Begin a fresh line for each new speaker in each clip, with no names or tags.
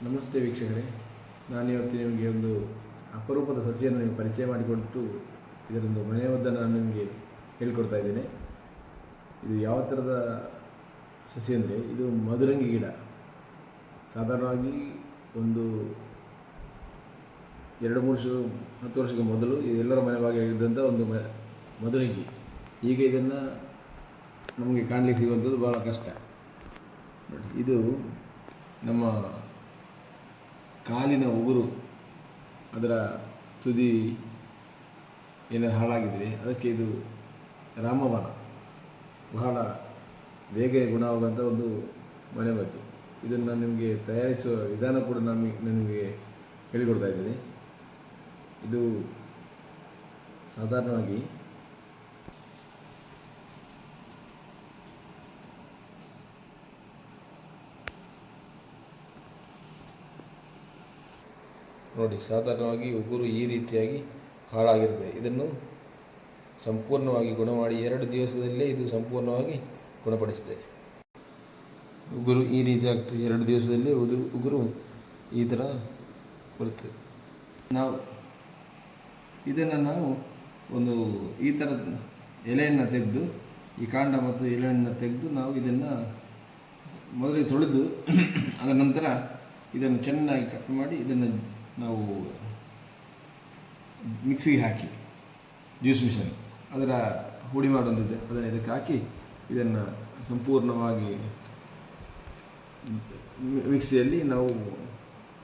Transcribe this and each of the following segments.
ನಮಸ್ತೆ ವೀಕ್ಷಕರೇ, ನಾನಿವತ್ತು ನಿಮಗೆ ಒಂದು ಅಪರೂಪದ ಸಸಿಯನ್ನು ನೀವು ಪರಿಚಯ ಮಾಡಿಕೊಟ್ಟು ಇದರೊಂದು ಮನೆಮದ್ದನ್ನು ನಾನು ನಿಮಗೆ ಹೇಳಿಕೊಡ್ತಾ ಇದ್ದೇನೆ. ಇದು ಯಾವ ಥರದ ಸಸಿ ಅಂದರೆ, ಇದು ಮಧುರಂಗಿ ಗಿಡ. ಸಾಧಾರಣವಾಗಿ ಒಂದು 2-3 10 ವರ್ಷಕ್ಕೆ ಮೊದಲು ಎಲ್ಲರ ಮನೆ ಭಾಗ ಇದ್ದಂಥ ಒಂದು ಮಧುರಂಗಿ. ಈಗ ಇದನ್ನು ನಮಗೆ ಕಾಣಲಿಕ್ಕೆ ಸಿಗುವಂಥದ್ದು ಭಾಳ ಕಷ್ಟ. ಇದು ನಮ್ಮ ಕಾಲಿನ ಉಗುರು, ಅದರ ತುದಿ ಏನಾದ್ರು ಹಾಳಾಗಿದ್ದರೆ ಅದಕ್ಕೆ ಇದು ರಾಮಬಾಣ, ಬಹಳ ಬೇಗ ಗುಣವಾಗುವಂಥ ಒಂದು ಮನೆಮದ್ದು. ಇದನ್ನು ನಿಮಗೆ ತಯಾರಿಸುವ ವಿಧಾನ ಕೂಡ ನಿಮಗೆ ಹೇಳಿಕೊಡ್ತಾ ಇದ್ದೇನೆ. ಇದು ಸಾಧಾರಣವಾಗಿ ನೋಡಿ, ಸಾಧಾರಣವಾಗಿ ಉಗುರು ಈ ರೀತಿಯಾಗಿ ಹಾಳಾಗಿರ್ತದೆ. ಇದನ್ನು ಸಂಪೂರ್ಣವಾಗಿ ಗುಣ ಮಾಡಿ 2 ದಿವಸದಲ್ಲೇ ಇದು ಸಂಪೂರ್ಣವಾಗಿ ಗುಣಪಡಿಸ್ತದೆ. ಉಗುರು ಈ ರೀತಿ ಆಗ್ತದೆ, 2 ದಿವಸದಲ್ಲಿ ಉಗುರು ಈ ಥರ ಬರ್ತದೆ. ಇದನ್ನು ನಾವು ಒಂದು ಈ ಥರ ಎಲೆಯನ್ನು ತೆಗೆದು, ಈ ಕಾಂಡ ಮತ್ತು ಎಲೆಯನ್ನು ತೆಗೆದು ನಾವು ಇದನ್ನು ಮೊದಲಿಗೆ ತೊಳೆದು ಅದರ ನಂತರ ಇದನ್ನು ಚೆನ್ನಾಗಿ ಕಟ್ ಮಾಡಿ ಇದನ್ನು ನಾವು ಮಿಕ್ಸಿಗೆ ಹಾಕಿ, ಜ್ಯೂಸ್ ಮಿಷನ್ ಅದರ ಹುಡಿ ಮಾಡೋದಿದೆ, ಅದನ್ನು ಇದಕ್ಕೆ ಹಾಕಿ ಇದನ್ನು ಸಂಪೂರ್ಣವಾಗಿ ಮಿಕ್ಸಿಯಲ್ಲಿ ನಾವು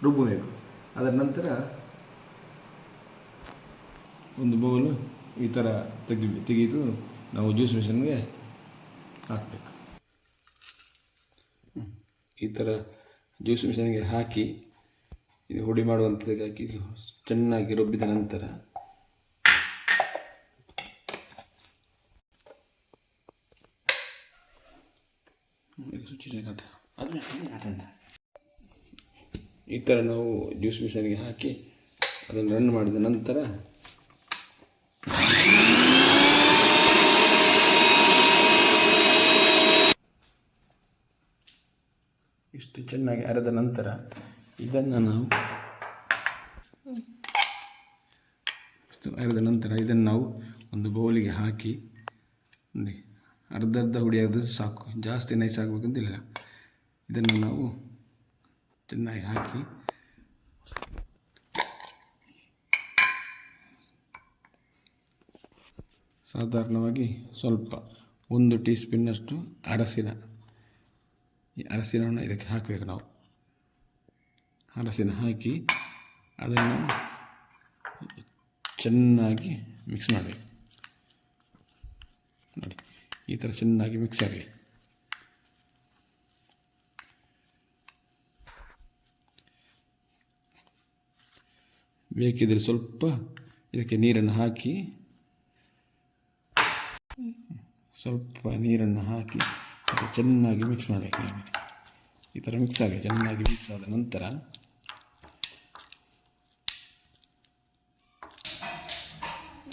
ರುಬ್ಬಬೇಕು. ಅದರ ನಂತರ ಒಂದು ಬೌಲು ಈ ಥರ ತೆಗೆದು ನಾವು ಜ್ಯೂಸ್ ಮಿಷನ್ಗೆ ಹಾಕಬೇಕು. ಈ ಥರ ಜ್ಯೂಸ್ ಮಿಷನ್ಗೆ ಹಾಕಿ ಇದು ಹುಡಿ ಮಾಡುವಂಥದ್ದಕ್ಕೆ ಹಾಕಿ ಚೆನ್ನಾಗಿ ರುಬ್ಬಿದ ನಂತರ ಈ ಥರ ನಾವು ಜ್ಯೂಸ್ ಮಿಷನ್ಗೆ ಹಾಕಿ ಅದನ್ನು ರನ್ ಮಾಡಿದ ನಂತರ ಇಷ್ಟು ಚೆನ್ನಾಗಿ ಅರೆದ ನಂತರ ಇದನ್ನು ನಾವು ಒಂದು ಬೌಲಿಗೆ ಹಾಕಿ, ನೋಡಿ, ಅರ್ಧ ಹುಡಿ ಆದರೂ ಸಾಕು, ಜಾಸ್ತಿ ನೈಸ್ ಆಗಬೇಕಂತಿಲ್ಲ. ಇದನ್ನು ನಾವು ಚೆನ್ನಾಗಿ ಹಾಕಿ ಸಾಧಾರಣವಾಗಿ ಸ್ವಲ್ಪ 1 ಟೀ ಸ್ಪೂನ್ನಷ್ಟು ಅರಸಿನವನ್ನು ಇದಕ್ಕೆ ಹಾಕಬೇಕು. ನಾವು ಅರಸಿನ ಹಾಕಿ ಅದನ್ನು ಚೆನ್ನಾಗಿ ಮಿಕ್ಸ್ ಮಾಡಬೇಕು. ನೋಡಿ, ಈ ಥರ ಚೆನ್ನಾಗಿ ಮಿಕ್ಸ್ ಆಗಲಿ. ಬೇಕಿದ್ರೆ ಸ್ವಲ್ಪ ಇದಕ್ಕೆ ನೀರನ್ನು ಹಾಕಿ ಅದು ಚೆನ್ನಾಗಿ ಮಿಕ್ಸ್ ಮಾಡಬೇಕು. ಈ ಥರ ಮಿಕ್ಸ್ ಆಗಿ ಚೆನ್ನಾಗಿ ಮಿಕ್ಸ್ ಆದ ನಂತರ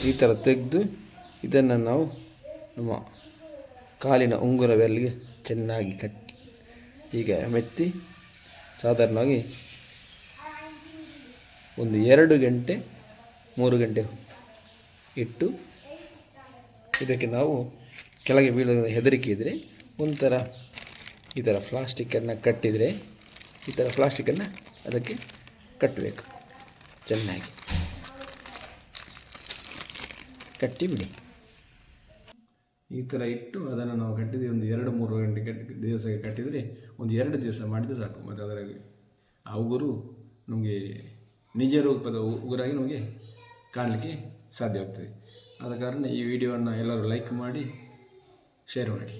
ಈ ಥರ ತೆಗೆದು ಇದನ್ನು ನಾವು ನಮ್ಮ ಕಾಲಿನ ಉಂಗುರ ಬೆರಳಿಗೆ ಚೆನ್ನಾಗಿ ಕಟ್ಟಿ ಈಗ ಮೆತ್ತಿ ಸಾಧಾರಣವಾಗಿ ಒಂದು 2 ಗಂಟೆ 3 ಗಂಟೆ ಇಟ್ಟು, ಇದಕ್ಕೆ ನಾವು ಕೆಳಗೆ ಬೀಳೋದು ಹೆದರಿಕೆ ಇದ್ದರೆ ಒಂಥರ ಈ ಥರ ಪ್ಲಾಸ್ಟಿಕ್ಕನ್ನು ಕಟ್ಟಿದರೆ, ಈ ಥರ ಪ್ಲಾಸ್ಟಿಕ್ಕನ್ನು ಅದಕ್ಕೆ ಕಟ್ಟಬೇಕು. ಚೆನ್ನಾಗಿ ಕಟ್ಟಿ ಬಿಡಿ. ಈ ಥರ ಇಟ್ಟು ಅದನ್ನು ನಾವು ಕಟ್ಟಿದರೆ ಒಂದು 2-3 ಗಂಟೆ ದಿವಸಕ್ಕೆ ಕಟ್ಟಿದರೆ ಒಂದು 2 ದಿವಸ ಮಾಡಿದರೆ ಸಾಕು. ಮತ್ತು ಅದರಾಗಿ ಆ ಉಗುರು ನಮಗೆ ನಿಜ ರೂಪದ ಉಗುರಾಗಿ ನಮಗೆ ಕಾಣಲಿಕ್ಕೆ ಸಾಧ್ಯವಾಗ್ತದೆ. ಆದ ಕಾರಣ ಈ ವಿಡಿಯೋವನ್ನು ಎಲ್ಲರೂ ಲೈಕ್ ಮಾಡಿ, ಶೇರ್ ಮಾಡಿ.